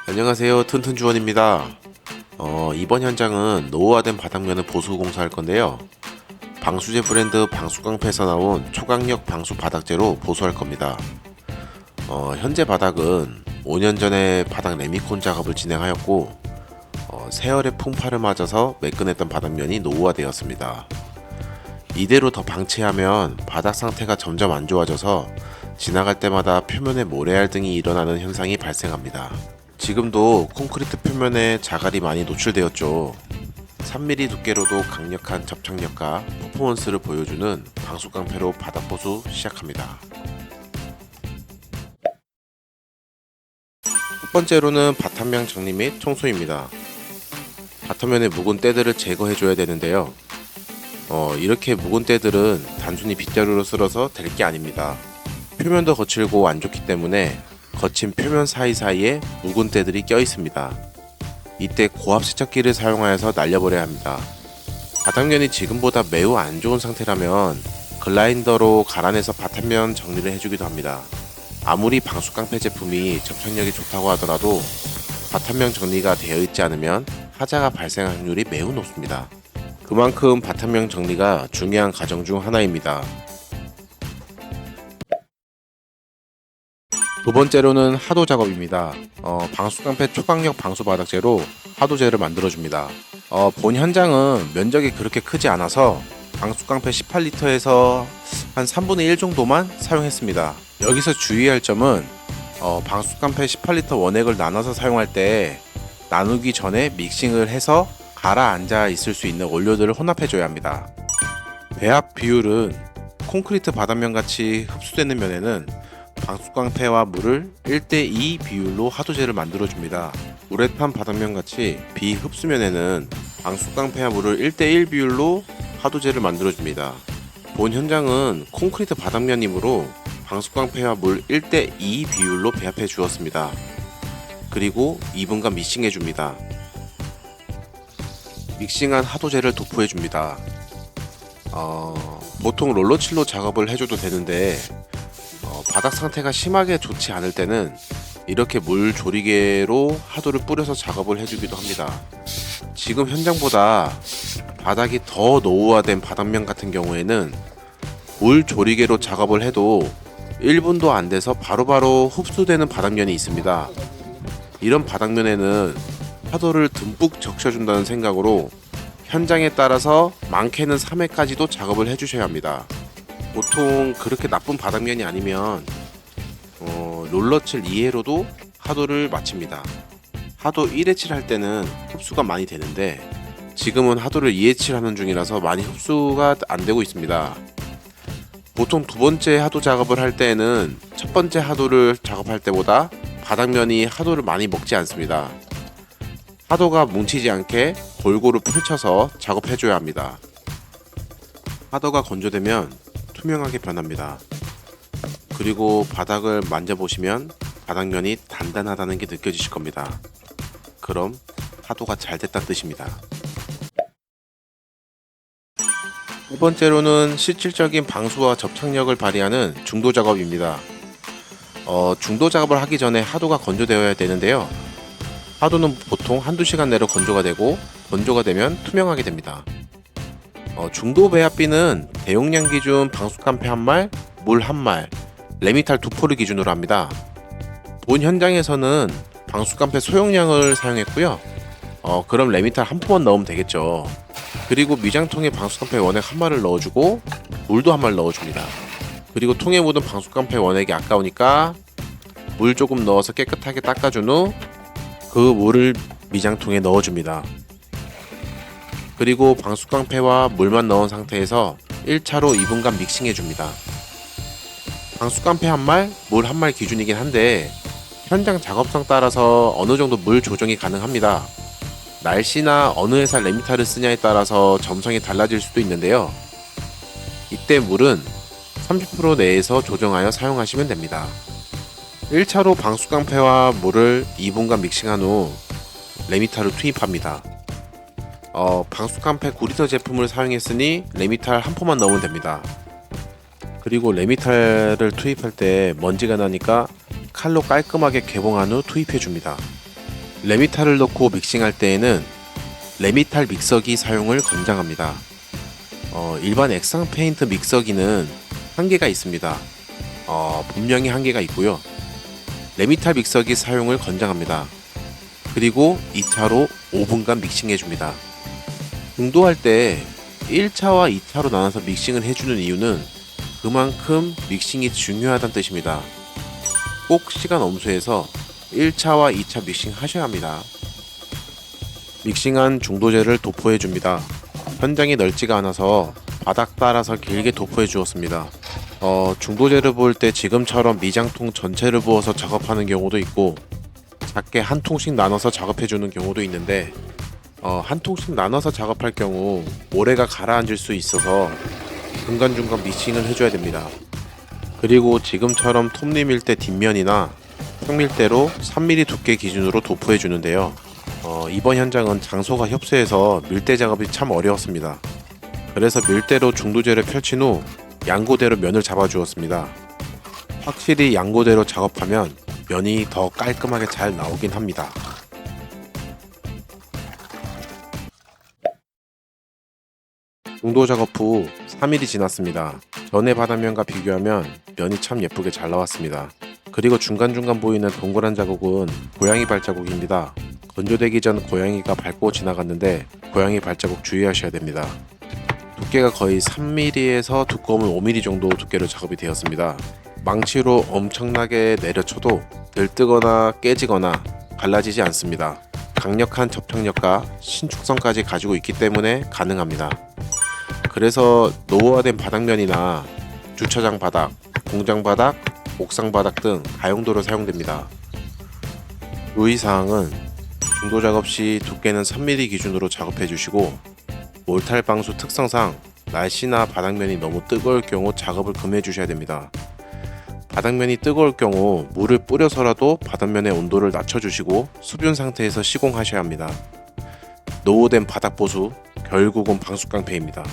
안녕하세요, 튼튼주원입니다. 이번 현장은 노후화된 바닥면을 보수 공사할 건데요. 방수제 브랜드 방수깡패에서 나온 초강력 방수 바닥재로 보수할 겁니다. 현재 바닥은 5년 전에 바닥 레미콘 작업을 진행하였고 세월의 풍파를 맞아서 매끈했던 바닥면이 노후화되었습니다. 이대로 더 방치하면 바닥 상태가 점점 안 좋아져서 지나갈 때마다 표면에 모래알 등이 일어나는 현상이 발생합니다. 지금도 콘크리트 표면에 자갈이 많이 노출되었죠. 3mm 두께로도 강력한 접착력과 퍼포먼스를 보여주는 방수깡패로 바닥 보수 시작합니다. 첫 번째로는 바탕면 정리 및 청소입니다. 바탕면의 묵은 때들을 제거해줘야 되는데요. 이렇게 묵은 때들은 단순히 빗자루로 쓸어서 될 게 아닙니다. 표면도 거칠고 안 좋기 때문에 거친 표면 사이사이에 묵은 때들이 껴 있습니다. 이때 고압 세척기를 사용하여서 날려버려야 합니다. 바닥면이 지금보다 매우 안 좋은 상태라면 글라인더로 갈아내서 바탕면 정리를 해주기도 합니다. 아무리 방수깡패 제품이 접착력이 좋다고 하더라도 바탕면 정리가 되어 있지 않으면 하자가 발생할 확률이 매우 높습니다. 그만큼 바탕면 정리가 중요한 과정 중 하나입니다. 두 번째로는 하도 작업입니다. 방수깡패 초강력 방수 바닥재로 하도재를 만들어줍니다. 본 현장은 면적이 그렇게 크지 않아서 방수깡패 18L에서 한 3분의 1 정도만 사용했습니다. 여기서 주의할 점은 방수깡패 18L 원액을 나눠서 사용할 때 나누기 전에 믹싱을 해서 가라앉아 있을 수 있는 원료들을 혼합해줘야 합니다. 배합 비율은 콘크리트 바닥면 같이 흡수되는 면에는 방수깡패와 물을 1:2 비율로 하도재를 만들어줍니다. 우레탄 바닥면 같이 비흡수면에는 방수깡패와 물을 1:1 비율로 하도재를 만들어줍니다. 본 현장은 콘크리트 바닥면이므로 방수깡패와 물 1:2 비율로 배합해 주었습니다. 그리고 2분간 믹싱해 줍니다. 믹싱한 하도재를 도포해 줍니다. 보통 롤러칠로 작업을 해줘도 되는데 바닥 상태가 심하게 좋지 않을 때는 이렇게 물 조리개로 하도를 뿌려서 작업을 해주기도 합니다. 지금 현장보다 바닥이 더 노후화된 바닥면 같은 경우에는 물 조리개로 작업을 해도 1분도 안 돼서 바로바로 흡수되는 바닥면이 있습니다. 이런 바닥면에는 하도를 듬뿍 적셔준다는 생각으로 현장에 따라서 많게는 3회까지도 작업을 해주셔야 합니다. 보통 그렇게 나쁜 바닥면이 아니면 롤러칠 2회로도 하도를 마칩니다. 하도 1회칠 할 때는 흡수가 많이 되는데 지금은 하도를 2회칠 하는 중이라서 많이 흡수가 안 되고 있습니다. 보통 두 번째 하도 작업을 할 때에는 첫 번째 하도를 작업할 때보다 바닥면이 하도를 많이 먹지 않습니다. 하도가 뭉치지 않게 골고루 펼쳐서 작업해줘야 합니다. 하도가 건조되면 투명하게 변합니다. 그리고 바닥을 만져보시면 바닥면이 단단하다는 게 느껴지실 겁니다. 그럼 하도가 잘 됐다는 뜻입니다. 두 번째로는 실질적인 방수와 접착력을 발휘하는 중도 작업입니다. 중도 작업을 하기 전에 하도가 건조되어야 되는데요. 하도는 보통 한두 시간 내로 건조가 되고 건조가 되면 투명하게 됩니다. 중도 배합비는 대용량 기준 방수깡패 1말, 물 1말, 레미탈 2포를 기준으로 합니다. 본 현장에서는 방수깡패 소용량을 사용했고요. 그럼 레미탈 1포만 넣으면 되겠죠. 그리고 미장통에 방수깡패 원액 1말을 넣어주고 물도 1말 넣어줍니다. 그리고 통에 묻은 방수깡패 원액이 아까우니까 물 조금 넣어서 깨끗하게 닦아준 후 그 물을 미장통에 넣어줍니다. 그리고 방수깡패와 물만 넣은 상태에서 1차로 2분간 믹싱해줍니다. 방수깡패 1말, 물 1말 기준이긴 한데 현장 작업상 따라서 어느 정도 물 조정이 가능합니다. 날씨나 어느 회사 레미탈을 쓰냐에 따라서 점성이 달라질 수도 있는데요. 이때 물은 30% 내에서 조정하여 사용하시면 됩니다. 1차로 방수깡패와 물을 2분간 믹싱한 후 레미탈을 투입합니다. 방수깡패 9리터 제품을 사용했으니 레미탈 1포만 넣으면 됩니다. 그리고 레미탈을 투입할 때 먼지가 나니까 칼로 깔끔하게 개봉한 후 투입해 줍니다. 레미탈을 넣고 믹싱할 때에는 레미탈 믹서기 사용을 권장합니다. 일반 액상 페인트 믹서기는 한계가 있습니다. 분명히 한계가 있고요. 레미탈 믹서기 사용을 권장합니다. 그리고 2차로 5분간 믹싱해 줍니다. 중도할 때 1차와 2차로 나눠서 믹싱을 해주는 이유는 그만큼 믹싱이 중요하다는 뜻입니다. 꼭 시간 엄수해서 1차와 2차 믹싱 하셔야 합니다. 믹싱한 중도제를 도포해 줍니다. 현장이 넓지가 않아서 바닥 따라서 길게 도포해 주었습니다. 중도제를 부을 때 지금처럼 미장통 전체를 부어서 작업하는 경우도 있고 작게 한 통씩 나눠서 작업해 주는 경우도 있는데 한 통씩 나눠서 작업할 경우 모래가 가라앉을 수 있어서 중간중간 믹싱을 해줘야 됩니다. 그리고 지금처럼 톱니 밀대 뒷면이나 평밀대로 3mm 두께 기준으로 도포해 주는데요. 이번 현장은 장소가 협소해서 밀대 작업이 참 어려웠습니다. 그래서 밀대로 중도제를 펼친 후 양고대로 면을 잡아 주었습니다. 확실히 양고대로 작업하면 면이 더 깔끔하게 잘 나오긴 합니다. 중도 작업 후 3일이 지났습니다. 전의 바닥면과 비교하면 면이 참 예쁘게 잘 나왔습니다. 그리고 중간중간 보이는 동그란 자국은 고양이 발자국입니다. 건조되기 전 고양이가 밟고 지나갔는데 고양이 발자국 주의하셔야 됩니다. 두께가 거의 3mm에서 두꺼우면 5mm 정도 두께로 작업이 되었습니다. 망치로 엄청나게 내려쳐도 들뜨거나 깨지거나 갈라지지 않습니다. 강력한 접착력과 신축성까지 가지고 있기 때문에 가능합니다. 그래서 노후화된 바닥면이나 주차장 바닥, 공장 바닥, 옥상 바닥 등 다용도로 사용됩니다. 유의사항은 중도 작업 시 두께는 3mm 기준으로 작업해 주시고 몰탈 방수 특성상 날씨나 바닥면이 너무 뜨거울 경우 작업을 금해 주셔야 됩니다. 바닥면이 뜨거울 경우 물을 뿌려서라도 바닥면의 온도를 낮춰주시고 수분 상태에서 시공하셔야 합니다. 노후된 바닥 보수 결국은 방수 깡패입니다.